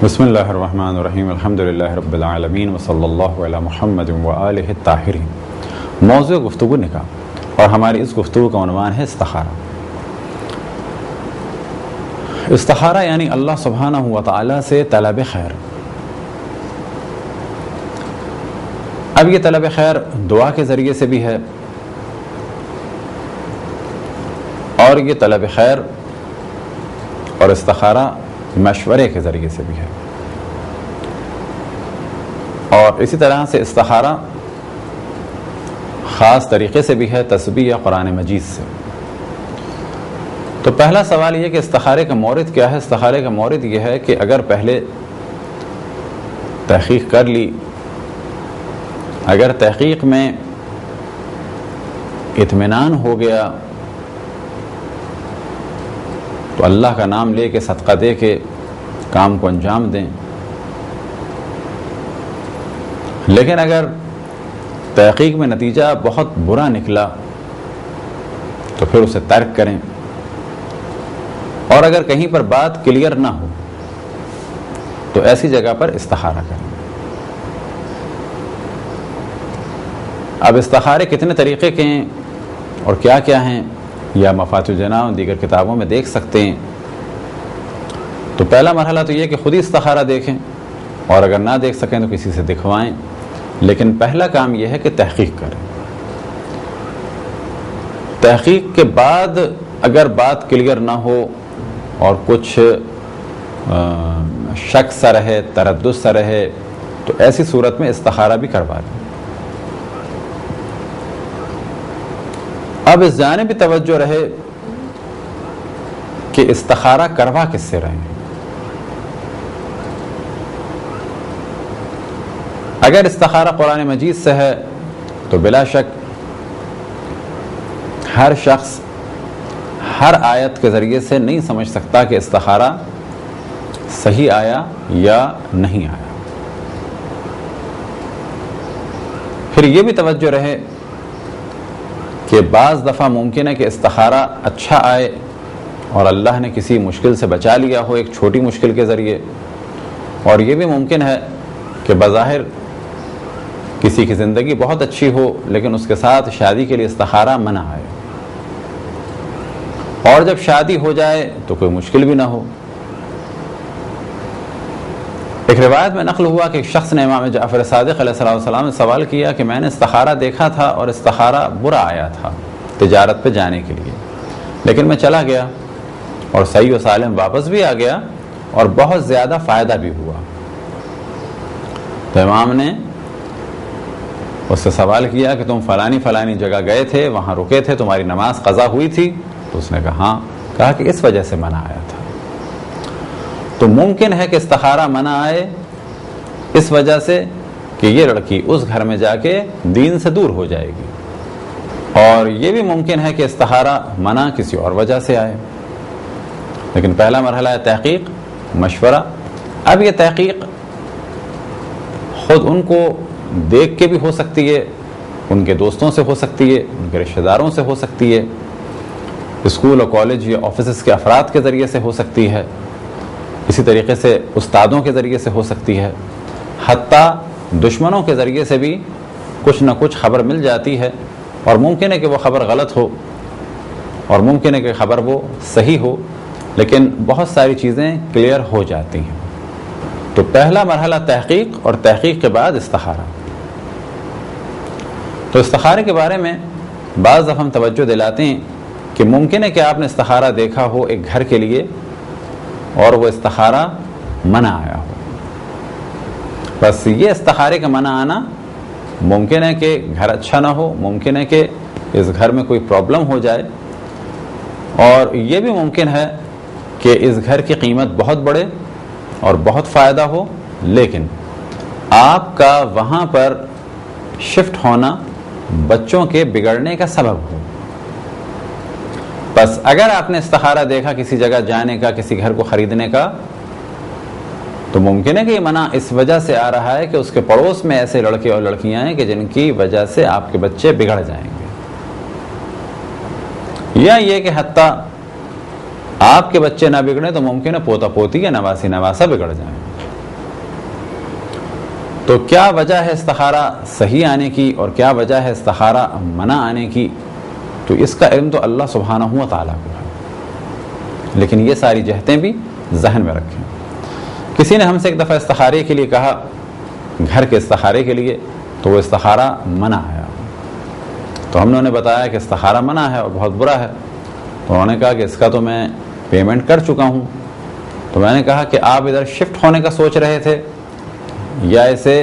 بسم اللہ الرحمن الرحیم الحمدللہ رب العالمین وصلی اللہ علی محمد وآلہ الطاہرین۔ موضوع گفتگو نکاح، اور ہماری اس گفتگو کا عنوان ہے استخارہ۔ استخارہ یعنی اللہ سبحانہ و تعالی سے طلب خیر۔ اب یہ طلب خیر دعا کے ذریعے سے بھی ہے، اور یہ طلب خیر اور استخارہ مشورے کے ذریعے سے بھی ہے، اور اسی طرح سے استخارہ خاص طریقے سے بھی ہے تسبیح یا قرآن مجید سے۔ تو پہلا سوال یہ کہ استخارے کا مورد کیا ہے؟ استخارے کا مورد یہ ہے کہ اگر پہلے تحقیق کر لی، اگر تحقیق میں اطمینان ہو گیا تو اللہ کا نام لے کے صدقہ دے کے کام کو انجام دیں، لیکن اگر تحقیق میں نتیجہ بہت برا نکلا تو پھر اسے ترک کریں، اور اگر کہیں پر بات کلیئر نہ ہو تو ایسی جگہ پر استخارہ کریں۔ اب استخارے کتنے طریقے کے ہیں اور کیا کیا ہیں، یا مفاتیح الجناح اور دیگر کتابوں میں دیکھ سکتے ہیں۔ تو پہلا مرحلہ تو یہ کہ خود ہی استخارہ دیکھیں، اور اگر نہ دیکھ سکیں تو کسی سے دکھوائیں، لیکن پہلا کام یہ ہے کہ تحقیق کریں۔ تحقیق کے بعد اگر بات کلیئر نہ ہو اور کچھ شک سا رہے، تردد سا رہے، تو ایسی صورت میں استخارہ بھی کروا دیں۔ اب اس جانب بھی توجہ رہے کہ استخارہ کروا کس سے رہے ہیں۔ اگر استخارہ قرآن مجید سے ہے تو بلا شک ہر شخص ہر آیت کے ذریعے سے نہیں سمجھ سکتا کہ استخارہ صحیح آیا یا نہیں آیا۔ پھر یہ بھی توجہ رہے کہ بعض دفعہ ممکن ہے کہ استخارہ اچھا آئے اور اللہ نے کسی مشکل سے بچا لیا ہو، ایک چھوٹی مشکل کے ذریعے، اور یہ بھی ممکن ہے کہ بظاہر کسی کی زندگی بہت اچھی ہو لیکن اس کے ساتھ شادی کے لیے استخارہ منع آئے، اور جب شادی ہو جائے تو کوئی مشکل بھی نہ ہو۔ ایک روایت میں نقل ہوا کہ ایک شخص نے امام جعفر صادق علیہ السلام نے سوال کیا کہ میں نے استخارہ دیکھا تھا اور استخارہ برا آیا تھا تجارت پہ جانے کے لیے، لیکن میں چلا گیا اور صحیح و سالم واپس بھی آ گیا اور بہت زیادہ فائدہ بھی ہوا۔ تو امام نے اس سے سوال کیا کہ تم فلانی جگہ گئے تھے، وہاں رکے تھے، تمہاری نماز قضا ہوئی تھی؟ تو اس نے کہا ہاں۔ کہا کہ اس وجہ سے منع آیا تھا۔ تو ممکن ہے کہ استخارہ منع آئے اس وجہ سے کہ یہ لڑکی اس گھر میں جا کے دین سے دور ہو جائے گی، اور یہ بھی ممکن ہے کہ استخارہ منع کسی اور وجہ سے آئے۔ لیکن پہلا مرحلہ ہے تحقیق، مشورہ۔ اب یہ تحقیق خود ان کو دیکھ کے بھی ہو سکتی ہے، ان کے دوستوں سے ہو سکتی ہے، ان کے رشتہ داروں سے ہو سکتی ہے، اسکول اور کالج یا آفیسز کے افراد کے ذریعے سے ہو سکتی ہے، اسی طریقے سے استادوں کے ذریعے سے ہو سکتی ہے، حتیٰ دشمنوں کے ذریعے سے بھی کچھ نہ کچھ خبر مل جاتی ہے، اور ممکن ہے کہ وہ خبر غلط ہو اور ممکن ہے کہ خبر وہ صحیح ہو، لیکن بہت ساری چیزیں کلیئر ہو جاتی ہیں۔ تو پہلا مرحلہ تحقیق، اور تحقیق کے بعد استخارہ۔ تو استخارے کے بارے میں بعض دفعہ ہم توجہ دلاتے ہیں کہ ممکن ہے کہ آپ نے استخارہ دیکھا ہو ایک گھر کے لیے اور وہ استخارہ منع آیا ہو۔ بس یہ استخارے کا منع آنا ممکن ہے کہ گھر اچھا نہ ہو، ممکن ہے کہ اس گھر میں کوئی پرابلم ہو جائے، اور یہ بھی ممکن ہے کہ اس گھر کی قیمت بہت بڑھے اور بہت فائدہ ہو، لیکن آپ کا وہاں پر شفٹ ہونا بچوں کے بگڑنے کا سبب ہو۔ بس اگر آپ نے استخارہ دیکھا کسی جگہ جانے کا، کسی گھر کو خریدنے کا، تو ممکن ہے کہ یہ منع اس وجہ سے آ رہا ہے کہ اس کے پڑوس میں ایسے لڑکے اور لڑکیاں ہیں کہ جن کی وجہ سے آپ کے بچے بگڑ جائیں گے، یا یہ کہ حتیٰ آپ کے بچے نہ بگڑیں تو ممکن ہے پوتا پوتی یا نواسی نواسا بگڑ جائیں۔ تو کیا وجہ ہے استخارہ صحیح آنے کی اور کیا وجہ ہے استخارہ منع آنے کی؟ تو اس کا علم تو اللہ سبحانہ و تعالیٰ کو ہے، لیکن یہ ساری جہتیں بھی ذہن میں رکھیں۔ کسی نے ہم سے ایک دفعہ استخارے کے لیے کہا، گھر کے استخارے کے لیے، تو وہ استخارہ منع آیا، تو ہم نے انہیں بتایا کہ استخارہ منع ہے اور بہت برا ہے۔ تو انہوں نے کہا کہ اس کا تو میں پیمنٹ کر چکا ہوں۔ تو میں نے کہا کہ آپ ادھر شفٹ ہونے کا سوچ رہے تھے یا اسے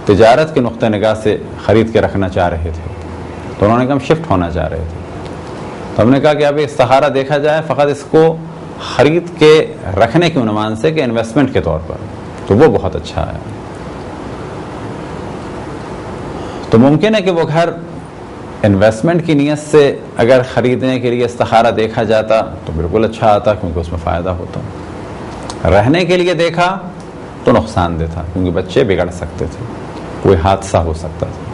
تجارت کے نقطہ نگاہ سے خرید کے رکھنا چاہ رہے تھے؟ تو انہوں نے کہا ہم شفٹ ہونا چاہ رہے تھے۔ تو ہم نے کہا کہ اب استخارہ دیکھا جائے فقط اس کو خرید کے رکھنے کے عنوان سے کہ انویسٹمنٹ کے طور پر، تو وہ بہت اچھا ہے۔ تو ممکن ہے کہ وہ گھر انویسٹمنٹ کی نیت سے اگر خریدنے کے لیے استخارہ دیکھا جاتا تو بالکل اچھا آتا، کیونکہ اس میں فائدہ ہوتا۔ رہنے کے لیے دیکھا تو نقصان دہ تھا، کیونکہ بچے بگڑ سکتے تھے، کوئی حادثہ ہو سکتا تھا۔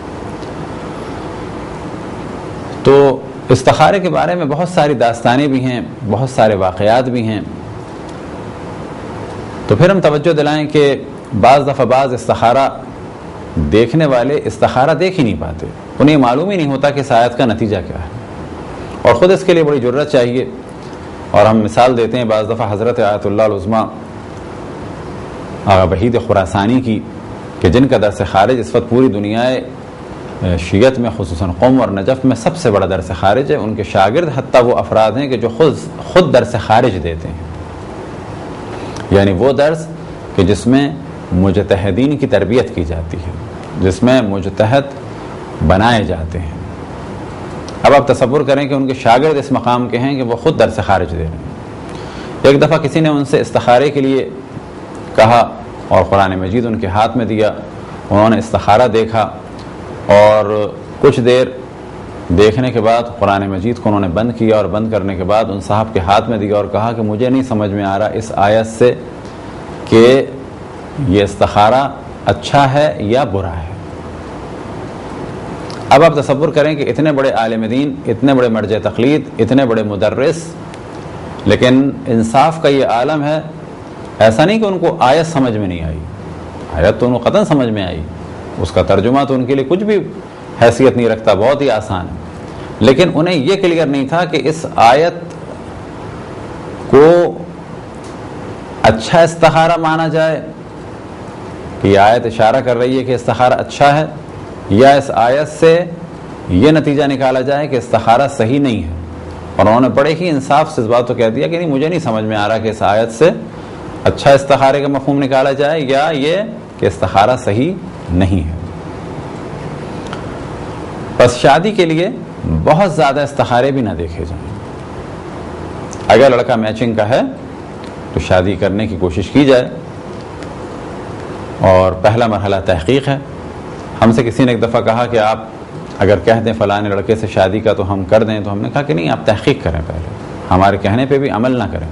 تو استخارے کے بارے میں بہت ساری داستانیں بھی ہیں، بہت سارے واقعات بھی ہیں۔ تو پھر ہم توجہ دلائیں کہ بعض دفعہ بعض استخارہ دیکھنے والے استخارہ دیکھ ہی نہیں پاتے، انہیں معلوم ہی نہیں ہوتا کہ اس آیت کا نتیجہ کیا ہے، اور خود اس کے لیے بڑی جرات چاہیے۔ اور ہم مثال دیتے ہیں بعض دفعہ حضرت آیت اللہ العظمیٰ آغا وحید خراسانی کی، کہ جن کا درس خارج اس وقت پوری دنیا شیعت میں خصوصاً قم اور نجف میں سب سے بڑا درس خارج ہے۔ ان کے شاگرد حتیٰ وہ افراد ہیں کہ جو خود درس خارج دیتے ہیں، یعنی وہ درس کہ جس میں مجتہدین کی تربیت کی جاتی ہے، جس میں مجتہد بنائے جاتے ہیں۔ اب آپ تصور کریں کہ ان کے شاگرد اس مقام کے ہیں کہ وہ خود درس خارج دے رہے ہیں۔ ایک دفعہ کسی نے ان سے استخارے کے لیے کہا اور قرآن مجید ان کے ہاتھ میں دیا، انہوں نے استخارہ دیکھا اور کچھ دیر دیکھنے کے بعد قرآن مجید کو انہوں نے بند کیا، اور بند کرنے کے بعد ان صاحب کے ہاتھ میں دیا اور کہا کہ مجھے نہیں سمجھ میں آ رہا اس آیت سے کہ یہ استخارہ اچھا ہے یا برا ہے۔ اب آپ تصور کریں کہ اتنے بڑے عالم دین، اتنے بڑے مرجع تقلید، اتنے بڑے مدرس، لیکن انصاف کا یہ عالم ہے، ایسا نہیں کہ ان کو آیت سمجھ میں نہیں آئی، آیت تو ان کو قطعاً سمجھ میں آئی، اس کا ترجمہ تو ان کے لیے کچھ بھی حیثیت نہیں رکھتا، بہت ہی آسان ہے، لیکن انہیں یہ کلیئر نہیں تھا کہ اس آیت کو اچھا استخارہ مانا جائے کہ یہ آیت اشارہ کر رہی ہے کہ استخارہ اچھا ہے، یا اس آیت سے یہ نتیجہ نکالا جائے کہ استخارہ صحیح نہیں ہے۔ اور انہوں نے بڑے ہی انصاف سے اس بات کو کہہ دیا کہ نہیں، مجھے نہیں سمجھ میں آ رہا کہ اس آیت سے اچھا استخارے کا مفہوم نکالا جائے یا یہ کہ استخارہ صحیح نہیں ہے۔ بس شادی کے لیے بہت زیادہ استخارے بھی نہ دیکھے جائیں۔ اگر لڑکا میچنگ کا ہے تو شادی کرنے کی کوشش کی جائے، اور پہلا مرحلہ تحقیق ہے۔ ہم سے کسی نے ایک دفعہ کہا کہ آپ اگر کہہ دیں فلانے لڑکے سے شادی کا تو ہم کر دیں، تو ہم نے کہا کہ نہیں، آپ تحقیق کریں، پہلے ہمارے کہنے پہ بھی عمل نہ کریں۔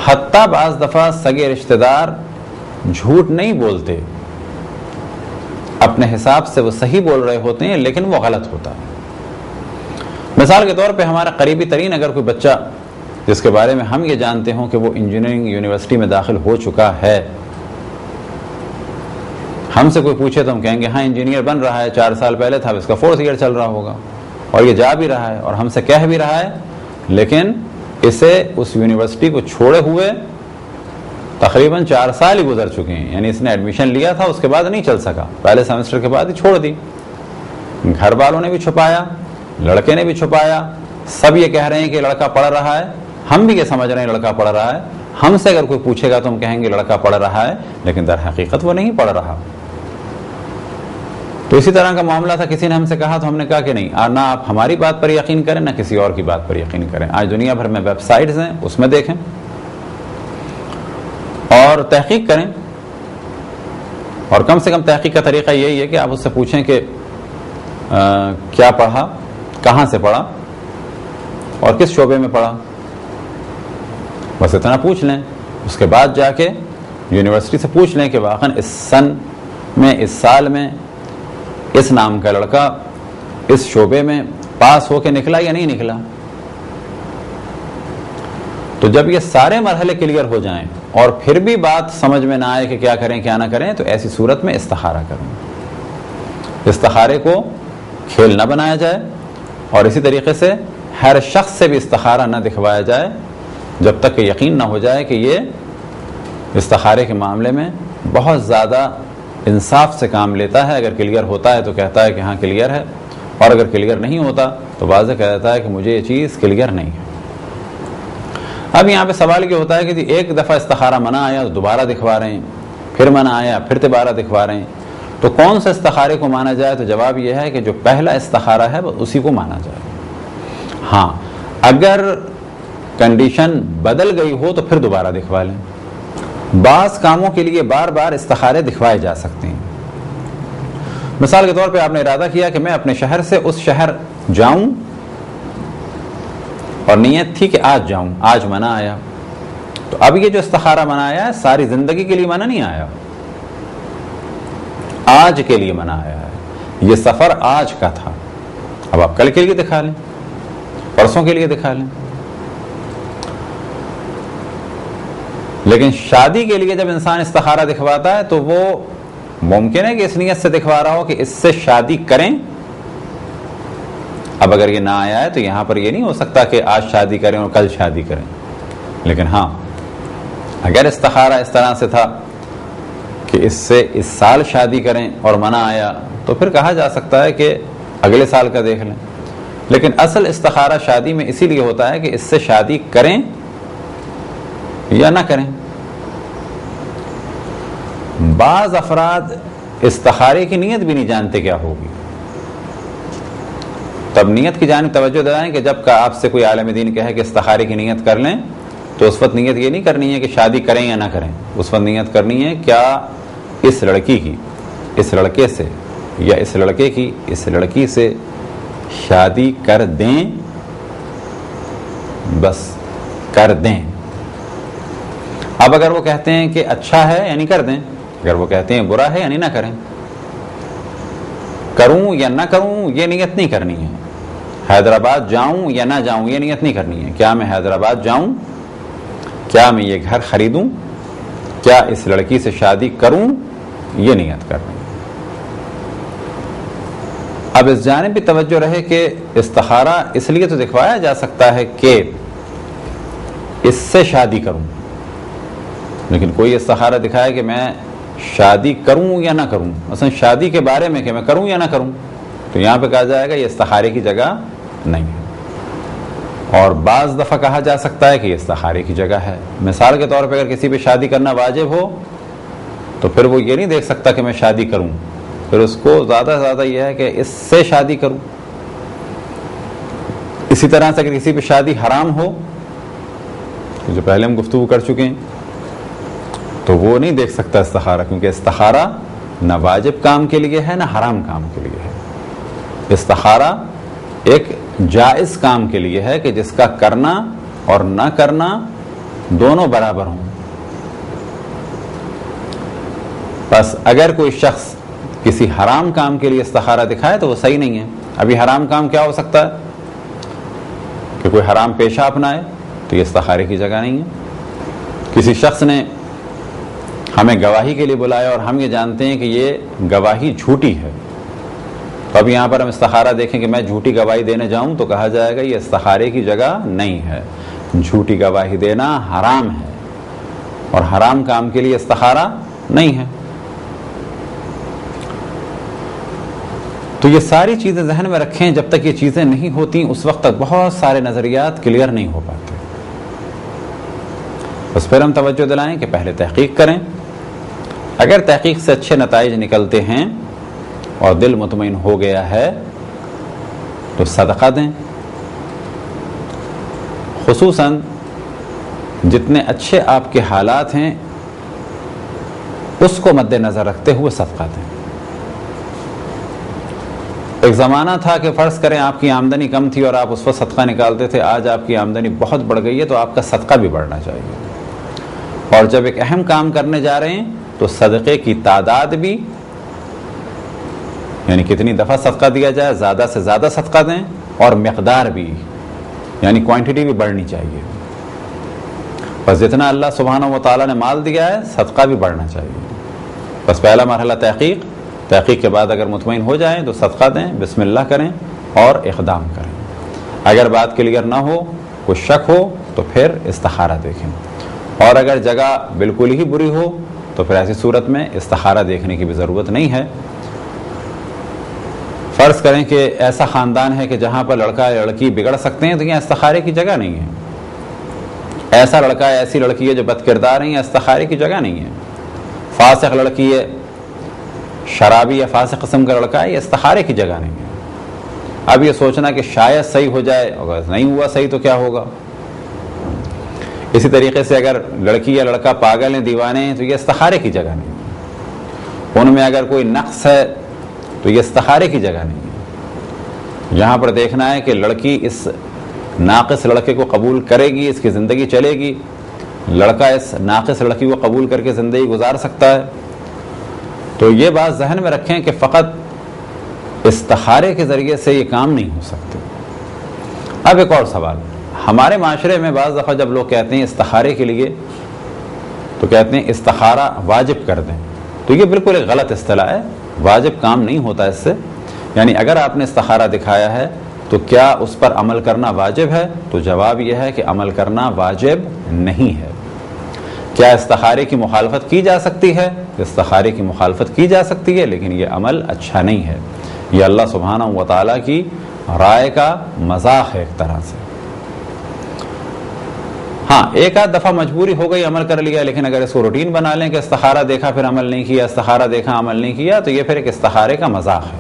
حتیٰ بعض دفعہ سگے رشتہ دار جھوٹ نہیں بولتے، اپنے حساب سے وہ صحیح بول رہے ہوتے ہیں لیکن وہ غلط ہوتا ہے۔ مثال کے طور پہ ہمارا قریبی ترین اگر کوئی بچہ جس کے بارے میں ہم یہ جانتے ہوں کہ وہ انجینئرنگ یونیورسٹی میں داخل ہو چکا ہے، ہم سے کوئی پوچھے تو ہم کہیں گے ہاں انجینئر بن رہا ہے، 4 سال پہلے تھا، اب اس کا 4th ایئر چل رہا ہوگا، اور یہ جا بھی رہا ہے اور ہم سے کہہ بھی رہا ہے، لیکن اسے اس یونیورسٹی کو چھوڑے ہوئے تقریباً 4 سال ہی گزر چکے ہیں، یعنی اس نے ایڈمیشن لیا تھا، اس کے بعد نہیں چل سکا، پہلے سیمسٹر کے بعد ہی چھوڑ دی۔ گھر والوں نے بھی چھپایا، لڑکے نے بھی چھپایا، سب یہ کہہ رہے ہیں کہ لڑکا پڑھ رہا ہے، ہم بھی یہ سمجھ رہے ہیں لڑکا پڑھ رہا ہے، ہم سے اگر کوئی پوچھے گا تو ہم کہیں گے لڑکا پڑھ رہا ہے، لیکن در حقیقت وہ نہیں پڑھ رہا۔ تو اسی طرح کا معاملہ تھا، کسی نے ہم سے کہا تو ہم نے کہا کہ نہیں، نہ آپ ہماری بات پر یقین کریں نہ کسی اور کی بات پر یقین کریں، آج دنیا بھر میں ویب سائٹس ہیں، اس میں دیکھیں اور تحقیق کریں، اور کم سے کم تحقیق کا طریقہ یہی ہے کہ آپ اس سے پوچھیں کہ کیا پڑھا، کہاں سے پڑھا اور کس شعبے میں پڑھا، بس اتنا پوچھ لیں، اس کے بعد جا کے یونیورسٹی سے پوچھ لیں کہ واقعاً اس سن میں، اس سال میں اس نام کا لڑکا اس شعبے میں پاس ہو کے نکلا یا نہیں نکلا۔ تو جب یہ سارے مرحلے کلیئر ہو جائیں اور پھر بھی بات سمجھ میں نہ آئے کہ کیا کریں کیا نہ کریں، تو ایسی صورت میں استخارہ کریں. استخارے کو کھیل نہ بنایا جائے، اور اسی طریقے سے ہر شخص سے بھی استخارہ نہ دکھوایا جائے جب تک کہ یقین نہ ہو جائے کہ یہ استخارے کے معاملے میں بہت زیادہ انصاف سے کام لیتا ہے. اگر کلیئر ہوتا ہے تو کہتا ہے کہ ہاں کلیئر ہے، اور اگر کلیئر نہیں ہوتا تو واضح کہہ دیتا ہے کہ مجھے یہ چیز کلیئر نہیں ہے. اب یہاں پہ سوال یہ ہوتا ہے کہ ایک دفعہ استخارہ منع آیا تو دوبارہ دکھوا رہے ہیں، پھر منع آیا پھر دوبارہ دکھوا رہے ہیں، تو کون سے استخارے کو مانا جائے؟ تو جواب یہ ہے کہ جو پہلا استخارہ ہے اسی کو مانا جائے. ہاں اگر کنڈیشن بدل گئی ہو تو پھر دوبارہ دکھوا لیں. بعض کاموں کے لیے بار بار استخارے دکھوائے جا سکتے ہیں. مثال کے طور پہ آپ نے ارادہ کیا کہ میں اپنے شہر سے اس شہر جاؤں، اور نیت تھی کہ آج جاؤں، آج منع آیا. تو اب یہ جو استخارہ منع آیا ہے ساری زندگی کے لیے منع نہیں آیا، آج کے لیے منع آیا ہے. یہ سفر آج کا تھا، اب آپ کل کے لیے دکھا لیں، پرسوں کے لیے دکھا لیں. لیکن شادی کے لیے جب انسان استخارہ دکھواتا ہے تو وہ ممکن ہے کہ اس نیت سے دکھوا رہا ہو کہ اس سے شادی کریں. اب اگر یہ نہ آیا ہے تو یہاں پر یہ نہیں ہو سکتا کہ آج شادی کریں اور کل شادی کریں. لیکن ہاں اگر استخارہ اس طرح سے تھا کہ اس سے اس سال شادی کریں اور منع آیا تو پھر کہا جا سکتا ہے کہ اگلے سال کا دیکھ لیں. لیکن اصل استخارہ شادی میں اسی لیے ہوتا ہے کہ اس سے شادی کریں یا نہ کریں. بعض افراد استخارے کی نیت بھی نہیں جانتے کیا ہوگی، تب نیت کی جانب توجہ دلائیں کہ جب کا آپ سے کوئی عالم دین کہے کہ استخارے کی نیت کر لیں تو اس وقت نیت یہ نہیں کرنی ہے کہ شادی کریں یا نہ کریں. اس وقت نیت کرنی ہے کیا اس لڑکی کی اس لڑکے سے یا اس لڑکے کی اس لڑکی سے شادی کر دیں، بس کر دیں. اب اگر وہ کہتے ہیں کہ اچھا ہے یعنی کر دیں، اگر وہ کہتے ہیں برا ہے یعنی نہ کریں. کروں یا نہ کروں یہ نیت نہیں کرنی ہے. حیدرآباد جاؤں یا نہ جاؤں یہ نیت نہیں کرنی ہے. کیا میں حیدرآباد جاؤں، کیا میں یہ گھر خریدوں، کیا اس لڑکی سے شادی کروں، یہ نیت کرنی ہے. اب اس جانب بھی توجہ رہے کہ استخارہ اس لیے تو دکھوایا جا سکتا ہے کہ اس سے شادی کروں، لیکن کوئی استخارہ دکھائے کہ میں شادی کروں یا نہ کروں، مثلا شادی کے بارے میں کہ میں کروں یا نہ کروں، تو یہاں پہ کہا جائے گا یہ استخارے کی جگہ نہیں ہے. اور بعض دفعہ کہا جا سکتا ہے کہ یہ استخارے کی جگہ ہے. مثال کے طور پہ اگر کسی پہ شادی کرنا واجب ہو تو پھر وہ یہ نہیں دیکھ سکتا کہ میں شادی کروں، پھر اس کو زیادہ سے زیادہ یہ ہے کہ اس سے شادی کروں. اسی طرح سے اگر کسی پہ شادی حرام ہو، جو پہلے ہم گفتگو کر چکے ہیں، تو وہ نہیں دیکھ سکتا استخارہ، کیونکہ استخارہ نہ واجب کام کے لیے ہے نہ حرام کام کے لیے ہے. استخارہ ایک جائز کام کے لیے ہے کہ جس کا کرنا اور نہ کرنا دونوں برابر ہوں. بس اگر کوئی شخص کسی حرام کام کے لیے استخارہ دکھائے تو وہ صحیح نہیں ہے. ابھی حرام کام کیا ہو سکتا ہے کہ کوئی حرام پیشہ اپنائے، تو یہ استخارے کی جگہ نہیں ہے. کسی شخص نے ہمیں گواہی کے لیے بلایا اور ہم یہ جانتے ہیں کہ یہ گواہی جھوٹی ہے، تو اب یہاں پر ہم استخارہ دیکھیں کہ میں جھوٹی گواہی دینے جاؤں تو کہا جائے گا یہ استخارے کی جگہ نہیں ہے. جھوٹی گواہی دینا حرام ہے اور حرام کام کے لیے استخارہ نہیں ہے. تو یہ ساری چیزیں ذہن میں رکھیں. جب تک یہ چیزیں نہیں ہوتی اس وقت تک بہت سارے نظریات کلیئر نہیں ہو پاتے. بس پھر ہم توجہ دلائیں کہ پہلے تحقیق کریں. اگر تحقیق سے اچھے نتائج نکلتے ہیں اور دل مطمئن ہو گیا ہے تو صدقہ دیں. خصوصاً جتنے اچھے آپ کے حالات ہیں اس کو مد نظر رکھتے ہوئے صدقہ دیں. ایک زمانہ تھا کہ فرض کریں آپ کی آمدنی کم تھی اور آپ اس وقت صدقہ نکالتے تھے. آج آپ کی آمدنی بہت بڑھ گئی ہے تو آپ کا صدقہ بھی بڑھنا چاہیے. اور جب ایک اہم کام کرنے جا رہے ہیں تو صدقے کی تعداد بھی، یعنی کتنی دفعہ صدقہ دیا جائے، زیادہ سے زیادہ صدقہ دیں، اور مقدار بھی، یعنی کوانٹٹی بھی بڑھنی چاہیے. بس جتنا اللہ سبحانہ و تعالیٰ نے مال دیا ہے صدقہ بھی بڑھنا چاہیے. بس پہلا مرحلہ تحقیق کے بعد اگر مطمئن ہو جائیں تو صدقہ دیں, بسم اللہ کریں اور اقدام کریں. اگر بات کلیئر نہ ہو, کچھ شک ہو, تو پھر استخارہ دیکھیں. اور اگر جگہ بالکل ہی بری ہو تو پھر ایسی صورت میں استخارہ دیکھنے کی بھی ضرورت نہیں ہے. فرض کریں کہ ایسا خاندان ہے کہ جہاں پر لڑکا یا لڑکی بگڑ سکتے ہیں, تو یہاں استخارے کی جگہ نہیں ہے. ایسا لڑکا یا ایسی لڑکی ہے جو بد کردار ہیں, استخارے کی جگہ نہیں ہے. فاسق لڑکی ہے, شرابی یا فاسق قسم کا لڑکا ہے, یہ استخارے کی جگہ نہیں ہے. اب یہ سوچنا کہ شاید صحیح ہو جائے, اگر نہیں ہوا صحیح تو کیا ہوگا. اسی طریقے سے اگر لڑکی یا لڑکا پاگل ہیں, دیوانے ہیں, تو یہ استخارے کی جگہ نہیں ہے. ان میں اگر کوئی نقص ہے تو یہ استخارے کی جگہ نہیں ہے. یہاں پر دیکھنا ہے کہ لڑکی اس ناقص لڑکے کو قبول کرے گی, اس کی زندگی چلے گی, لڑکا اس ناقص لڑکی کو قبول کر کے زندگی گزار سکتا ہے. تو یہ بات ذہن میں رکھیں کہ فقط استخارے کے ذریعے سے یہ کام نہیں ہو سکتے. اب ایک اور سوال, ہمارے معاشرے میں بعض دفعہ جب لوگ کہتے ہیں استخارے کے لیے, تو کہتے ہیں استخارہ واجب کر دیں. تو یہ بالکل ایک غلط اصطلاح ہے. واجب کام نہیں ہوتا اس سے. یعنی اگر آپ نے استخارہ دکھایا ہے تو کیا اس پر عمل کرنا واجب ہے؟ تو جواب یہ ہے کہ عمل کرنا واجب نہیں ہے. کیا استخارے کی مخالفت کی جا سکتی ہے؟ استخارے کی مخالفت کی جا سکتی ہے, لیکن یہ عمل اچھا نہیں ہے. یہ اللہ سبحانہ و تعالیٰ کی رائے کا مذاق ہے ایک طرح سے. ہاں, ایک آدھ دفعہ مجبوری ہو گئی, عمل کر لیا, لیکن اگر اس کو روٹین بنا لیں کہ استخارہ دیکھا پھر عمل نہیں کیا, استخارہ دیکھا عمل نہیں کیا, تو یہ پھر ایک استخارے کا مذاق ہے.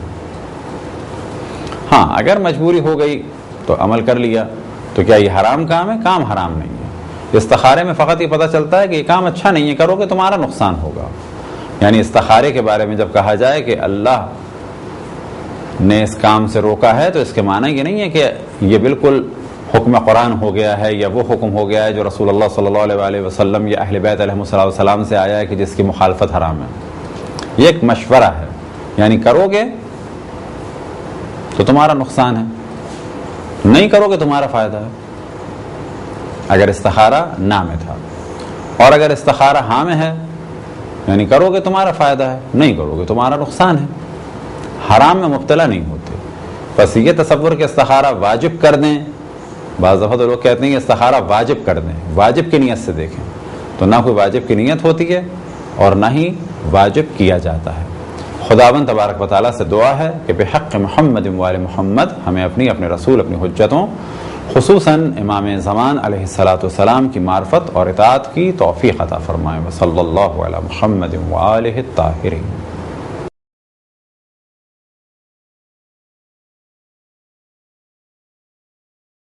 ہاں, اگر مجبوری ہو گئی تو عمل کر لیا, تو کیا یہ حرام کام ہے؟ کام حرام نہیں ہے. استخارے میں فقط یہ پتہ چلتا ہے کہ یہ کام اچھا نہیں ہے, کرو گے تمہارا نقصان ہوگا. یعنی استخارے کے بارے میں جب کہا جائے کہ اللہ نے اس کام سے روکا ہے, تو اس کے معنی یہ نہیں ہے کہ یہ بالکل حکم قرآن ہو گیا ہے, یا وہ حکم ہو گیا ہے جو رسول اللہ صلی اللہ علیہ وسلم یا اہل بیت علیہ السلام سے آیا ہے کہ جس کی مخالفت حرام ہے. یہ ایک مشورہ ہے. یعنی کرو گے تو تمہارا نقصان ہے, نہیں کرو گے تمہارا فائدہ ہے. اگر استخارہ نہ میں تھا, اور اگر استخارہ ہاں میں ہے, یعنی کرو گے تمہارا فائدہ ہے, نہیں کرو گے تمہارا نقصان ہے. حرام میں مبتلا نہیں ہوتے. بس یہ تصور کہ استخارہ واجب کر دیں, بعض دفعہ تو لوگ کہتے ہیں کہ استخارہ واجب کر دیں, واجب کی نیت سے دیکھیں تو نہ کوئی واجب کی نیت ہوتی ہے اور نہ ہی واجب کیا جاتا ہے. خداوند تبارک و تعالیٰ سے دعا ہے کہ بحق محمد و آل محمد ہمیں اپنے رسول, اپنی حجتوں, خصوصاً امام زمان علیہ السلام کی معرفت اور اطاعت کی توفیق عطا فرمائے. صلی اللہ علی محمد و آلہ الطاہرین.